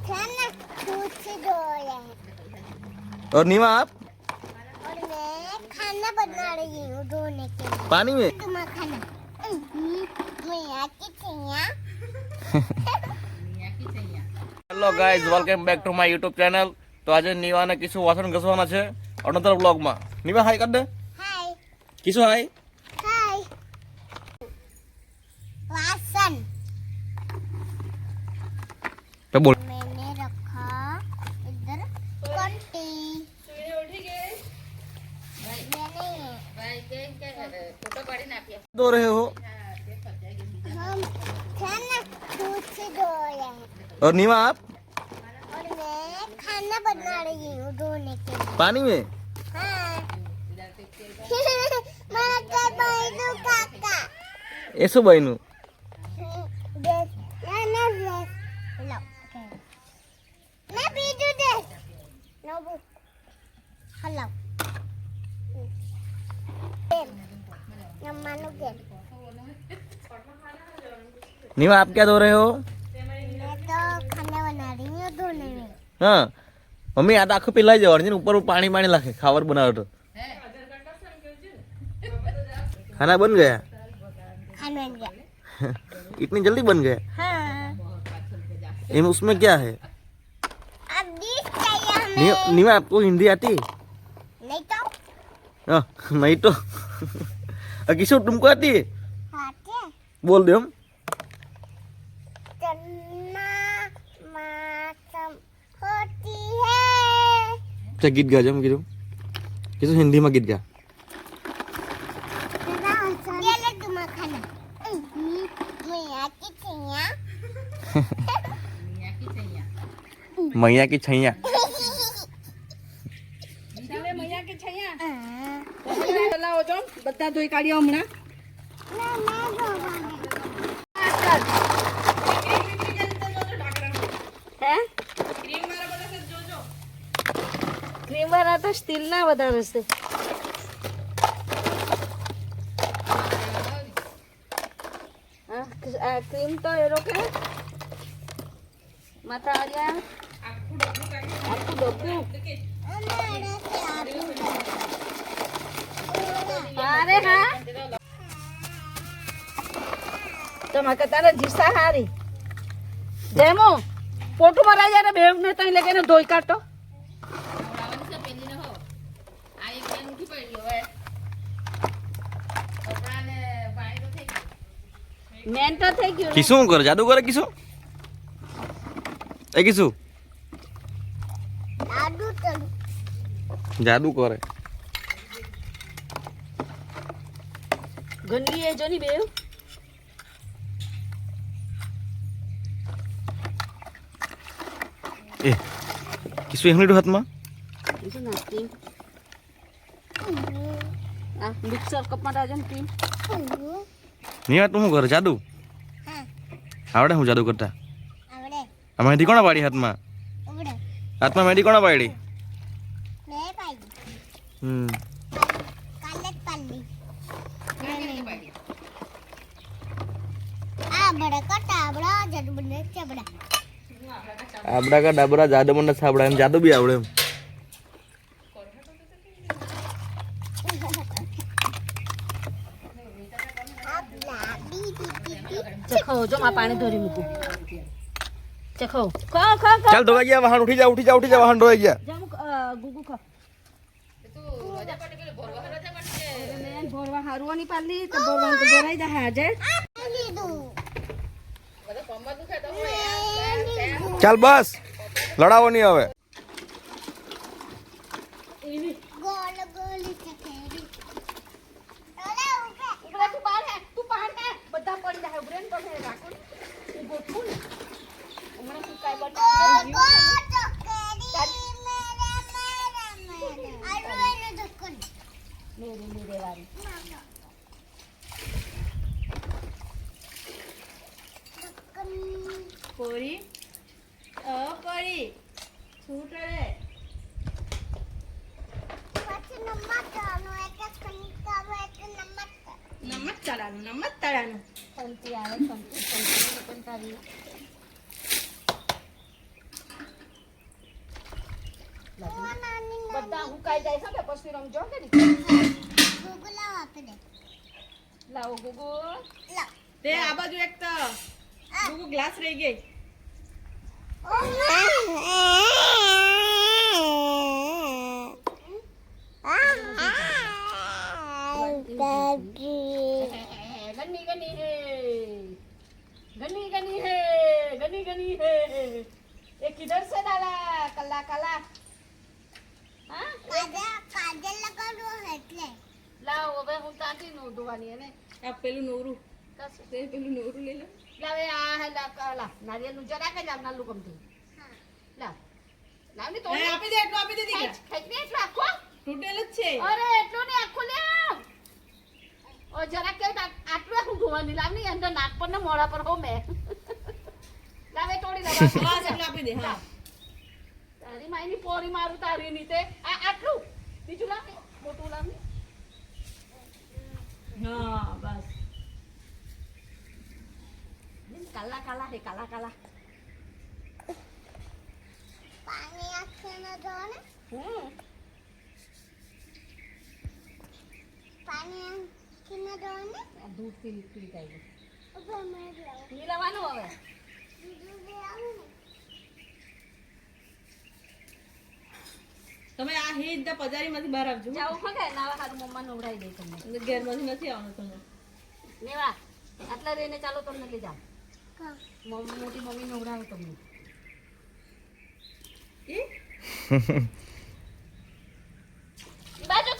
खाना दूध से धोया है और नीमा आप और मैं खाना बना रही हूँ धोने के लिए पानी में तुम्हारा खाना मैं आके चाहिए hello guys welcome back to my YouTube channel. તો આજે નીવાને કીશું વાસણ ઘસવાના છે અનંતર બ્લોગમાં. નીવા હાય કર દે. हाय કીશું હાય. हाय वासन તો બોલ. मैंने रखा इधर कंटी धो रहे हो हम खाना दूध से धोया है और नीवा आप और मैं खाना बना रही हूँ धोने के लिए पानी में हाँ माता भाईनु काका એ શું બન્યું? देख ना देख लो मैं बीजू देख नो बु हेलो नम्मा नो गेम नीवा आप क्या धो रहे हो? मैं तो खाना बना रही हूँ धोने में હા મમ્મી આ તો આખું પીલાઈ જવાનું છે ને ઉપર પાણી પાણી નાખે ખાવાર બનાવો તો खाना बन गया खाना बन गया इतनी जल्दी बन गया? हाँ उसमें क्या है? अब डिश चाहिए हमें नीवा आपको हिंदी आती? नहीं तो हाँ, नहीं तो किशोर तुमको आती है? खाते बोल दे हम. चन्ना मातम होती है अच्छा गीत गा जम गिरो किशोर हिंदी में गीत गा. ये ले तुम्हारा खाना मैं आके चाहिए मैया की छैया. લાવો છો બધા ધોઈ કાઢ્યો હમણાં હે ક્રીમ વાળા તો સ્ટીલ ના વધારે છે આ ક્રીમ તો એ લોકો માથા આવ્યા આખું ડબ્બું અરે હા તમારે તારે જીસા હારી જેમો પોટું મરા જાય બેગ ને તઈ લગીને ધોઈ કાઢતો મેન તો થઈ ગયું કિશુ શું કરે? જાદુ કરે કિશુ? એ કિશુ लाडू चलू જાદू કરે. ગંદી એ જો ની બેવ એ કિશુ એમ લીધું હાથમાં? એ શું નાખતી આ મિક્સર કપમાં રાજો ને ક્રીમ નીવા તું શું કરે? જાદુ हाँ આવડે હું જાદુ કરતા? आवड़े આ મહેંદી કોણે પાડી હાથમાં? आवड़े હાથમાં મહેંદી કોણે પાડી? मैं पाई काले पाली आ बड़ा कटा बड़ा जड़ बने चबड़ा આબડા કા ડાબરા જાદુ મને સાબડા એમ જાદુ બી આવડે એમ. अब लाबी दी ચખો જો આ પાણી ધોરી મૂકું ચખો ખા ખા ખા ચાલ ધોવાઈ ગયા વાહન. ઉઠી જા ઉઠી જા ઉઠી જા વાહન ધોવાઈ ગયા. જામુ ગુગુ ખા મેં ભોરવા હારવાની પાલી તો ભોરવા તો ભરાઈ જા હાજે लीडू ચાલ બસ લડાવો નહીં હવે. गोल गोल चकेरी अरे ऊपर એકલા તું બહાર હે તું બહાર હે બધા પડી જાય બ્રેન તો હે રાખો હું ગોઠું ને હમણાં તું કાઈ બતા गो चकेरी मेरा मेरा मेरा आलू ने दुकान મેરે મેરે વાળી કોરી કોરી છૂટ રે પછી નમક નો એક કંકા એક નમક નમક તળાનું સંતી આવે સંતી કંટારી બધા હુકાઈ જાય છે ને પછી રમજો કે નહીં ગુગુ લાવ આપણે લાવો ગુગુ લાવ તે આ બાજુ એક તો ગુગુ ગ્લાસ રહી ગઈ गनी गनी है गनी गनी है गनी गनी है ये किधर से डाला कल्ला कल्ला हाँ કાજલ લગાડવો એટલે लाओ હવે હું તાતી નું ધોવાની ને આ પેલું નોરું કસ તે પેલું નોરું લઈ લો લાવે આ હે લા કલા નારિયેળ નું જરા કે જામ નાલું કમથી લાવ લાવ ને તો આપી દે એટલું આપી દે દીકરા ખાઈ ને એટલું આખો તૂટેલ જ છે અરે એટલું ને આખું લે ઓ જરા કે આટલું હું ધોવાની લાવ ની અંદર નાક પર ને મોઢા પર હો મે લાવે તોડી લાવ હા એટલું આપી દે હા તારી માઈની પોરી મારું તારી નીતે આ આટલું બીજું લાવ ને મોટું લાવ ને હા બસ કાલા કાલા હે કાલા કાલા પાણી આખીને દો ને પાણી આખીને દો ને આ દૂધ પી પી જાય ઉપર મેં લાવ પી લેવાનું હવે બીજું બે આવું ને તમે આ હીજ દા પજારીમાંથી બહાર આવજો જાઓ ખગે નાવા હારું મમ્મા નવડાઈ દે તમને અંદર ઘેરમાંથી નથી આવવાનું તમે લેવા આટલા રહીને ચાલો તમને લઈ જાઓ કહો મોટી મમ્મી નવડાવે તમને એ બાજુ